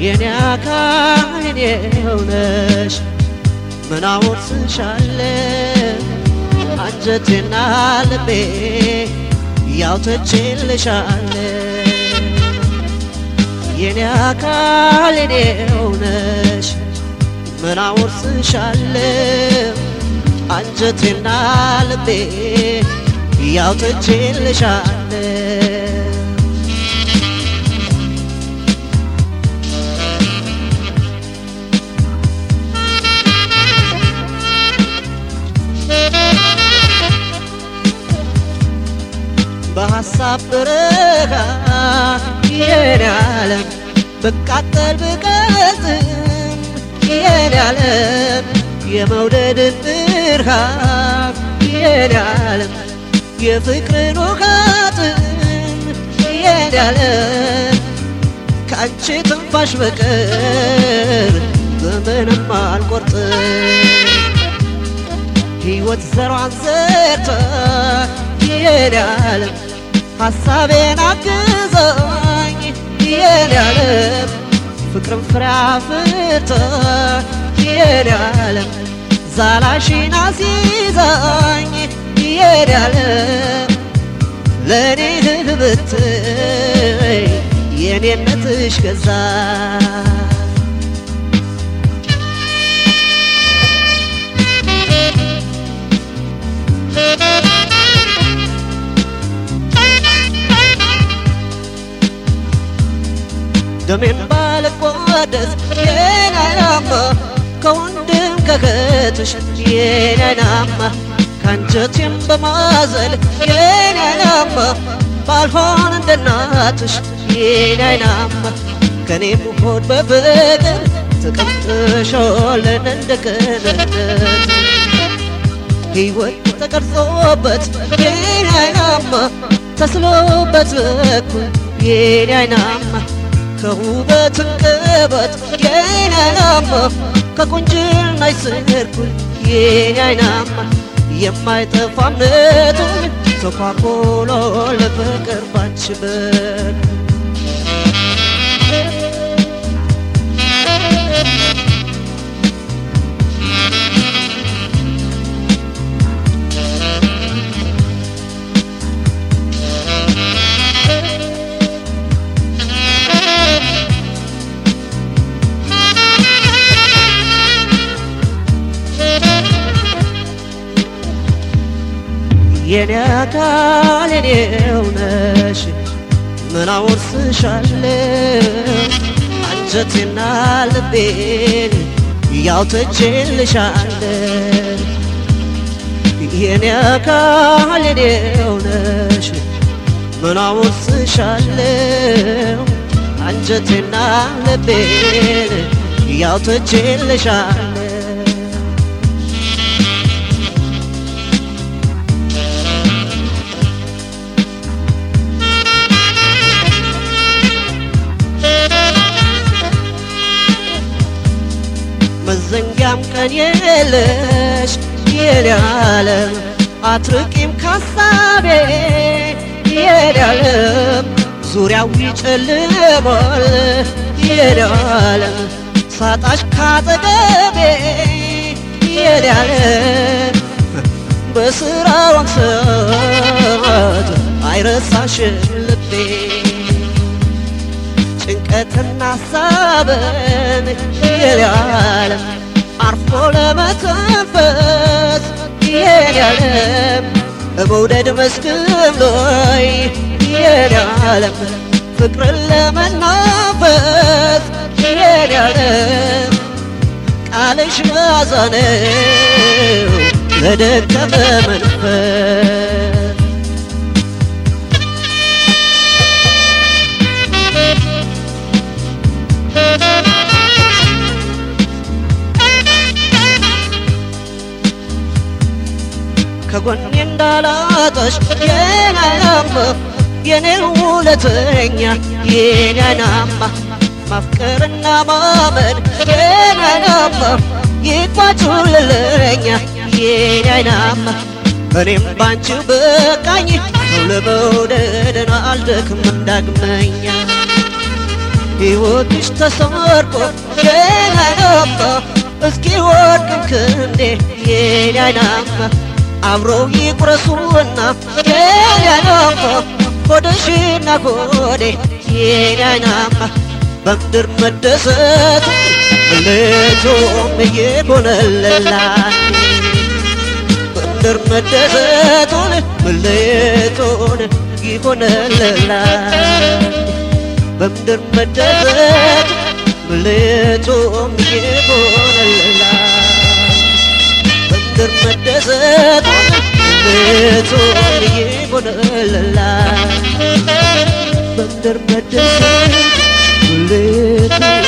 የኔ አካል የኔው ነሽ ምን አወርስሻለሁ አንጀቴና ልቤ ያው ተችልሻለሁ የኔ አካል የኔው ነሽ ምን አወርስሻለሁ አንጀቴና ልቤ ያው ተችልሻለሁ በሐሳብ በረሃ የኔ ዓለም ብቃጠል ብቀዝም የኔ ዓለም የመውደድን ብርሃን የኔ ዓለም የፍቅርን ውሃጥም የኔ ዓለም ከአንቺ ትንፋሽ በቀር በምንም አልቆርጥም ሕይወት ዘሯን ዘርታ የኔ ዓለም ሐሳቤን አግዛኝ የኔ ዓለም ፍቅርን ፍሬ አፍርታ የኔ ዓለም ዛላሽን አስይዛኝ የኔ ዓለም ለኔ ብትይ የኔነትሽ ገዛ ደሜን ባልቋደስ የኔ አይናማ ከወንድም ከእህትሽ የኔ አይናማ ከአንጀቴም በማዘል የኔ አይናማ ባልሆን እንደ እናትሽ የኔ አይናማ ከኔም ሆድ በፍቅር ተቀምጥሾልን እንደ ቅንነት ሕይወት ተቀርጾበት የኔ አይናማ ተስሎበት በኩል የኔ አይናማ ከውበት እንቅበት የኔ አይናማ ከቁንጅናሽ ስርኩል የኔ አይናማ የማይጠፋ እምነቱን ተኳኩሎ ለፍቅር ባንቺ በኩል የኔ አካል የኔው ነሽ ምን አወርስሻለሁ አንጀቴና ልቤን ያው ተችልሻለሁ የኔ አካል የኔው ነሽ ምን አወርስሻለሁ አንጀቴና ልቤን ያው ተችልሻለሁ መዘንጊያም ቀን የለሽ የኔ ዓለም አትርቂም ካሳቤ የኔ ዓለም ዙሪያው ይጨልማል የኔ ዓለም ሳጣሽ ካጠገቤ የኔ ዓለም በስራዋም ሰዓት አይረሳሽም ልቤ ጭንቀትና ሐሳብን የኔ ዓለም አርፎ ለመተንፈስ የኔ ዓለም በመውደድ መስክም ላይ የኔ ዓለም ፍቅርን ለመናፈስ የኔ ዓለም ቃልሽ መዓዛ ነው ለደከመ መንፈስ ከጎኔ እንዳላጣሽ የኔ አይናማ የኔ ውለተኛ የኔ አይናማ ማፍቀርና ማመን የኔ አይናማ ይቋጩልለኛ የኔ አይናማ እኔም ባንቺው በቃኝ ሰው ለመውደድን አልደክምም ዳግመኛ ሕይወትሽ ተሰርቆ የኔ አይናማ እስኪ ወድቅም ክንዴ የኔ አይናማ አብረው ይቁረሱና የኔ አይናማ ሆድሽና ሆዴ የኔ አይናማ በምድር መደሰቱ መለቶም እየሆነልላት በምድር መደሰቱን መለቶን ይሆነልላት በምድር መደሰቱ መለቶም እየሆነልላት በምድር መደሰቱን መለቶም እየሆነልላት በምድር መደሰቱ መለቶም